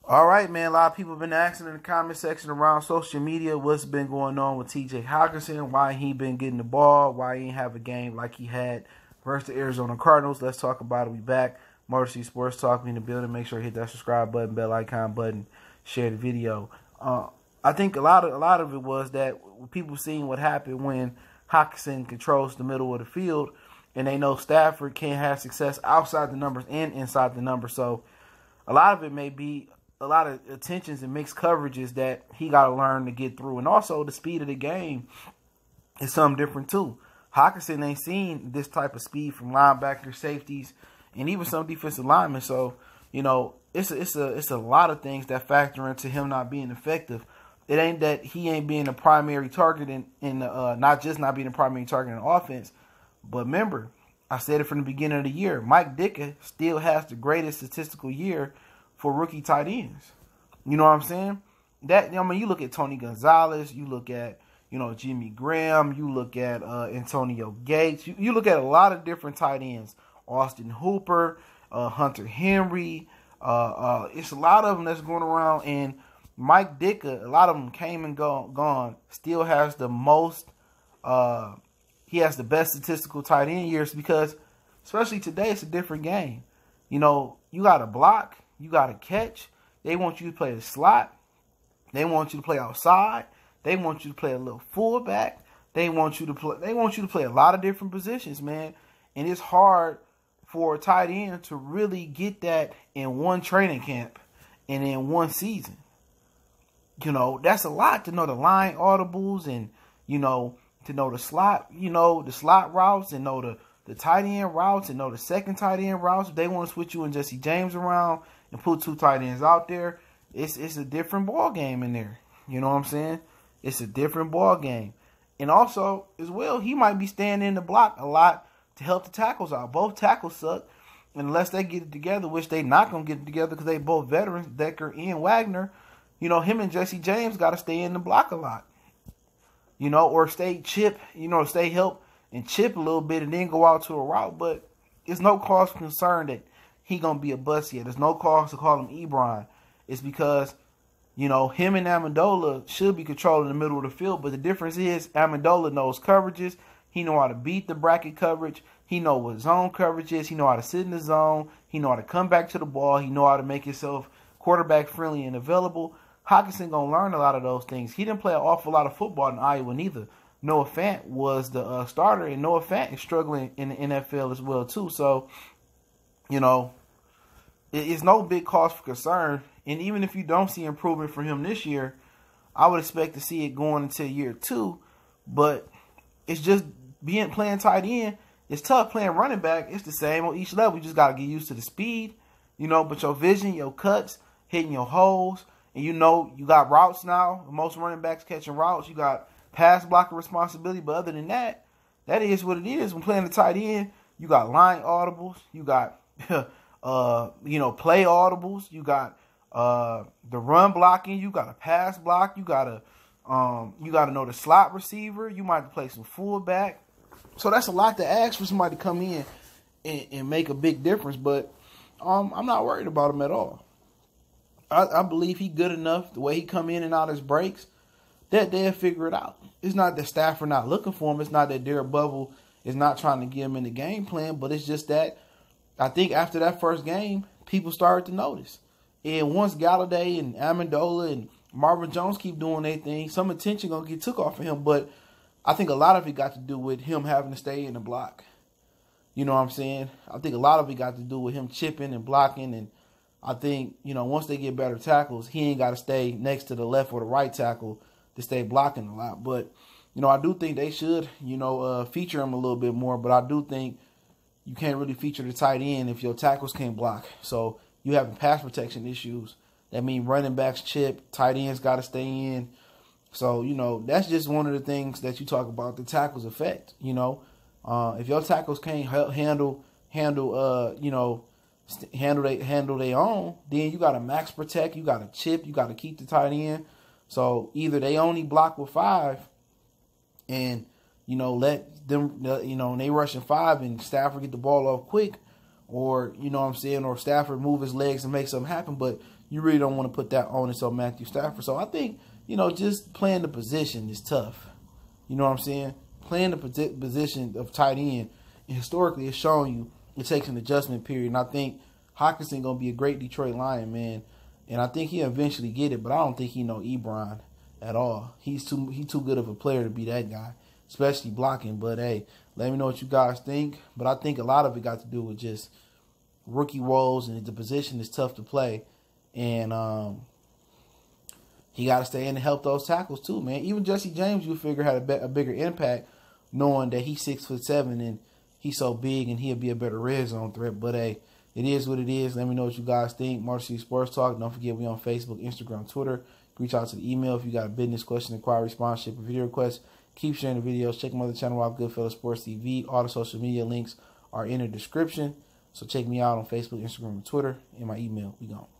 All right, man. A lot of people have been asking in the comment section around social media what's been going on with TJ Hockenson, why he been getting the ball, why he ain't have a game like he had versus the Arizona Cardinals. Let's talk about it. We back. Motor City Sports Talk. We in the building. Make sure you hit that subscribe button, bell icon button, share the video. I think a lot of it was that people seeing what happened when Hockenson controls the middle of the field, and they know Stafford can't have success outside the numbers and inside the numbers. So a lot of it may be a lot of attentions and mixed coverages that he got to learn to get through. And also the speed of the game is something different too. Hockenson ain't seen this type of speed from linebackers, safeties, and even some defensive linemen. So, you know, it's a lot of things that factor into him not being effective. It ain't that he ain't being a primary target in not just not being a primary target in offense, but remember, I said it from the beginning of the year, Mike Ditka still has the greatest statistical year for rookie tight ends. You know what I'm saying? You look at Tony Gonzalez, you look at, Jimmy Graham, you look at Antonio Gates, you look at a lot of different tight ends. Austin Hooper, Hunter Henry, it's a lot of them that's going around, and Mike Ditka, a lot of them came and gone, still has the most, he has the best statistical tight end years because, especially today, it's a different game. You got to block, you got to catch. They want you to play the slot. They want you to play outside. They want you to play a little fullback. They want you to play a lot of different positions, man. And it's hard for a tight end to really get that in one training camp and in one season. That's a lot to know the line audibles and, to know the slot, the slot routes and know the tight end routes and know the second tight end routes. If they want to switch you and Jesse James around and put two tight ends out there, it's a different ball game in there. You know what I'm saying? It's a different ball game. And also, as well, he might be standing in the block a lot to help the tackles out. Both tackles suck. Unless they get it together, which they not going to get it together because they both veterans, Decker and Wagner. Him and Jesse James got to stay in the block a lot. Or stay chip, stay help and chip a little bit and then go out to a route. But it's no cause for concern that he going to be a bust yet. There's no cause to call him Ebron. It's because, him and Amendola should be controlling the middle of the field. But the difference is Amendola knows coverages. He know how to beat the bracket coverage. He know what zone coverage is. He know how to sit in the zone. He know how to come back to the ball. He know how to make himself quarterback friendly and available. Hockenson going to learn a lot of those things. He didn't play an awful lot of football in Iowa neither. Noah Fant was the starter, and Noah Fant is struggling in the NFL as well too. So, it's no big cause for concern. And even if you don't see improvement from him this year, I would expect to see it going into year 2. But it's just playing tight end. It's tough playing running back. It's the same on each level. You just got to get used to the speed, but your vision, your cuts, hitting your holes. And you got routes now. Most running backs catching routes. You got pass blocking responsibility. But other than that, that is what it is. When playing the tight end, you got line audibles. You got, play audibles. You got the run blocking. You got a pass block. You got to know the slot receiver. You might play some fullback. So that's a lot to ask for somebody to come in and make a big difference. But I'm not worried about him at all. I believe he good enough, the way he come in and out his breaks, that they'll figure it out. It's not that Stafford not looking for him. It's not that Derek Bubble is not trying to get him in the game plan. But it's just that I think after that first game, people started to notice. And once Galladay and Amendola and Marvin Jones keep doing their thing, some attention going to get took off of him. But I think a lot of it got to do with him having to stay in the block. You know what I'm saying? I think a lot of it got to do with him chipping and blocking. And I think, once they get better tackles, he ain't got to stay next to the left or the right tackle to stay blocking a lot. But, I do think they should, feature him a little bit more. But I do think you can't really feature the tight end if your tackles can't block. So you having pass protection issues. That means running backs chip, tight ends got to stay in. So, that's just one of the things that you talk about, the tackles effect, If your tackles can't handle their own, then you got to max protect, you got to chip, you got to keep the tight end. So either they only block with 5 and, let them, they rushing 5 and Stafford get the ball off quick, or, you know what I'm saying, or Stafford move his legs and make something happen, but you really don't want to put that onus on Matthew Stafford. So I think, you know, just playing the position is tough. You know what I'm saying? Playing the position of tight end, historically, it's shown you it takes an adjustment period. And I think Hockenson going to be a great Detroit Lion, man. And I think he'll eventually get it, but I don't think he know Ebron at all. He's too good of a player to be that guy, especially blocking. But, hey, let me know what you guys think. But I think a lot of it got to do with just rookie woes, and the position is tough to play. And he got to stay in and help those tackles too, man. Even Jesse James, you figure, had a bigger impact, knowing that he's 6'7" and he's so big and he'll be a better red zone threat. But, hey, it is what it is. Let me know what you guys think. Motor City Sports Talk. Don't forget we on Facebook, Instagram, Twitter. Reach out to the email if you got a business question, inquiry, sponsorship, or video request. Keep sharing the videos. Check my other channel out, Goodfellas Sports TV. All the social media links are in the description. So check me out on Facebook, Instagram, and Twitter, and my email. We gone.